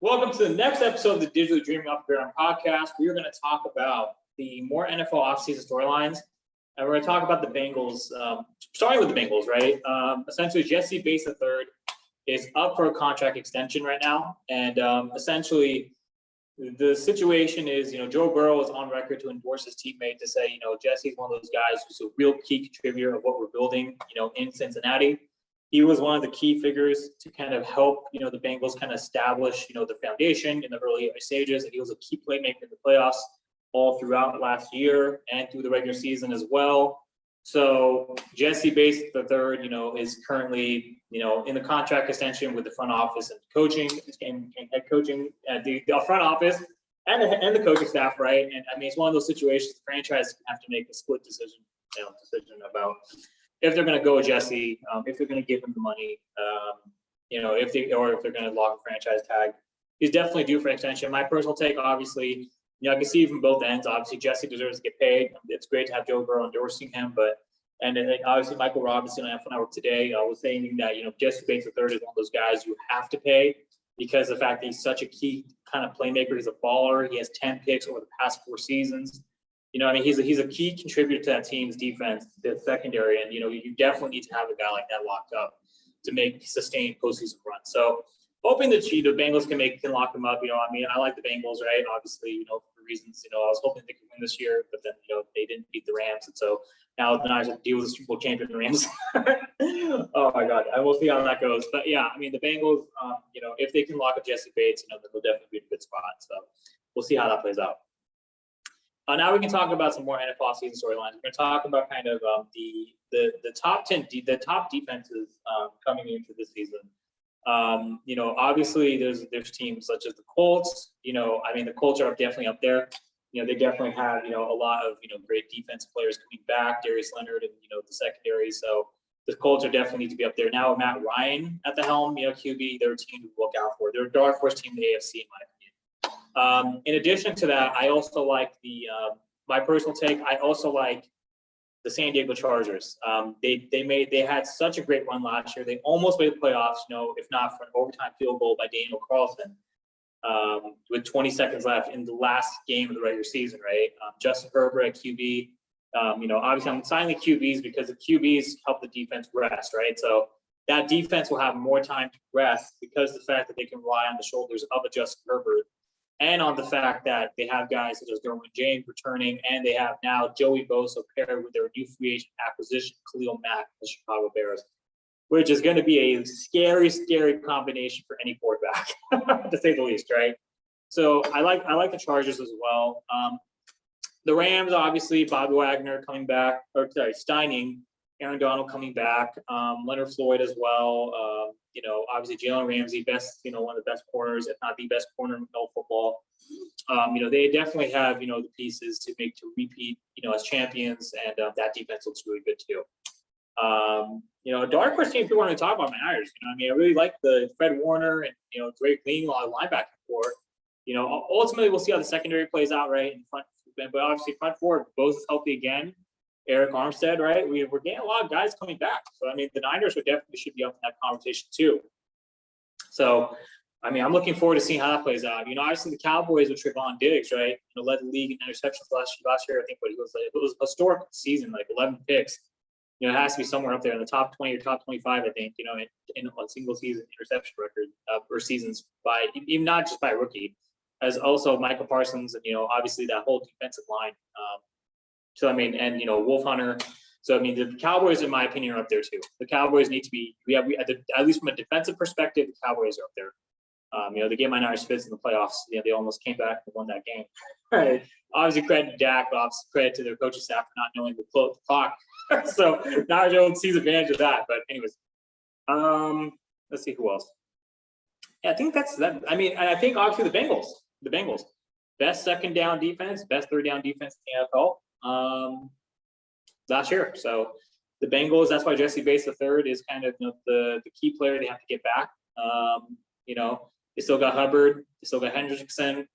Welcome to the next episode of the Digital Dreaming Off the Ground podcast. We are going to talk about the more NFL offseason storylines, and we're going to talk about the Bengals, starting with the Bengals, right? Essentially, Jesse Bates III is up for a contract extension right now, and essentially, the situation is, Joe Burrow is on record to endorse his teammate to say, Jesse's one of those guys who's a real key contributor of what we're building, in Cincinnati. He was one of the key figures to kind of help, the Bengals kind of establish, the foundation in the early stages. And he was a key playmaker in the playoffs all throughout last year and through the regular season as well. So Jesse Bates III, is currently, in the contract extension with the front office and coaching and head coaching at the front office and the coaching staff, right? And I mean, it's one of those situations the franchise have to make a split decision about if they're going to go with Jesse, if they're going to give him the money, if they're going to lock a franchise tag. He's definitely due for an extension. My personal take, obviously, I can see from both ends. Obviously, Jesse deserves to get paid. It's great to have Joe Burrow endorsing him, and then obviously Michael Robinson on F1 Network today was saying that Jesse Bates III is one of those guys you have to pay because of the fact that he's such a key kind of playmaker. He's a baller. He has 10 picks over the past 4 seasons. He's a key contributor to that team's defense, the secondary, and you definitely need to have a guy like that locked up to make sustained postseason run. So hoping that the Bengals can lock him up. I like the Bengals, right? Obviously, for reasons, I was hoping they could win this year, but then they didn't beat the Rams, and so now the Niners have to deal with the Super Bowl champion Rams. Oh my God, I will see how that goes. But yeah, the Bengals, if they can lock up Jesse Bates, then they'll definitely be in a good spot. So we'll see how that plays out. Now we can talk about some more NFL season storylines. We're going to talk about kind of the top 10, the top defenses coming into this season. Obviously there's teams such as the Colts. The Colts are definitely up there. They definitely have a lot of great defensive players coming back, Darius Leonard and the secondary. So the Colts are definitely need to be up there now. With Matt Ryan at the helm, QB, they're a team to look out for. They're a dark horse team in the AFC, in my opinion. In addition to that, I also like my personal take. I also like the San Diego Chargers. They had such a great run last year. They almost made the playoffs, if not for an overtime field goal by Daniel Carlson, with 20 seconds left in the last game of the regular season, right? Justin Herbert at QB. Obviously I'm signing the QBs because the QBs help the defense rest, right? So that defense will have more time to rest because of the fact that they can rely on the shoulders of a Justin Herbert. And on the fact that they have guys such as Derwin James returning, and they have now Joey Bosa paired with their new free agent acquisition, Khalil Mack, the Chicago Bears, which is going to be a scary, scary combination for any quarterback, to say the least, right? So I like the Chargers as well. The Rams, obviously, Bobby Wagner coming back, Steining, Aaron Donald coming back, Leonard Floyd as well. Obviously Jalen Ramsey, one of the best corners, if not the best corner in all football. They definitely have, the pieces to repeat, as champions, and that defense looks really good too. A dark horse team people want to talk about my Niners. I really like the Fred Warner and, Drake Lean, a lot of linebacker core. Ultimately we'll see how the secondary plays out, right? In front, but obviously front four, both healthy again. Eric Armstead, right? We're getting a lot of guys coming back. So, the Niners definitely should be up in that conversation too. So, I'm looking forward to seeing how that plays out. Obviously the Cowboys with Trevon Diggs, right? Led the league in interceptions last year. I think it was a historic season, like 11 picks. It has to be somewhere up there in the top 20 or top 25, I think, in a single season interception record or seasons by even not just by a rookie, as also Michael Parsons and, obviously that whole defensive line. Wolf Hunter. So, the Cowboys, in my opinion, are up there too. The Cowboys need to be, at least from a defensive perspective, the Cowboys are up there. They gave my Niners fits in the playoffs. They almost came back and won that game. Right. Obviously, credit to Dak, but obviously credit to their coaching staff for not knowing to close the clock. So, Niners don't seize advantage of that. But anyways, let's see who else. Yeah, I think that's that. And I think obviously the Bengals, best second down defense, best third down defense in the NFL. Last year. So the Bengals, that's why Jesse Bates III is kind of the key player they have to get back. They still got Hubbard, they still got Hendrickson.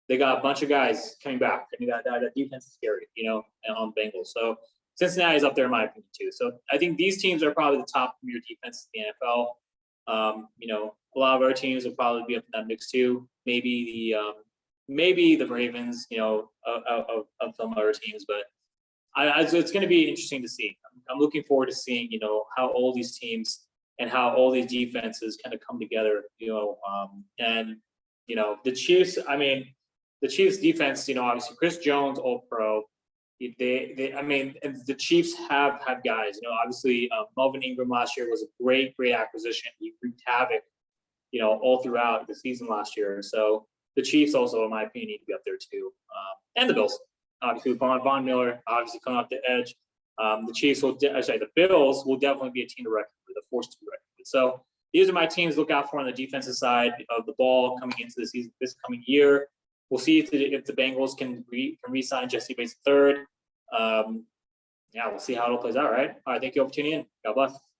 They got a bunch of guys coming back. That defense is scary, on the Bengals. So Cincinnati is up there in my opinion too. So I think these teams are probably the top premier defenses in the NFL. You know, a lot of our teams will probably be up in that mix too. Maybe the Ravens, you know, of some other teams, but so it's going to be interesting to see. I'm looking forward to seeing, you know, how all these teams and how all these defenses kind of come together, you know, and, you know, the Chiefs, I mean, the Chiefs defense, you know, obviously Chris Jones, all pro. I mean, and the Chiefs have guys, you know, obviously Melvin Ingram last year was a great acquisition. He wreaked havoc, you know, all throughout the season last year. So the Chiefs also, in my opinion, need to be up there too. And the Bills, obviously, Von Miller, obviously coming off the edge. The Chiefs the Bills will definitely be a team to reckon with, a force to be reckoned with. So these are my teams to look out for on the defensive side of the ball coming into the season this coming year. We'll see if the Bengals can re-sign Jesse Bates III. Yeah, we'll see how it all plays out, right? All right, thank you all for tuning in. God bless.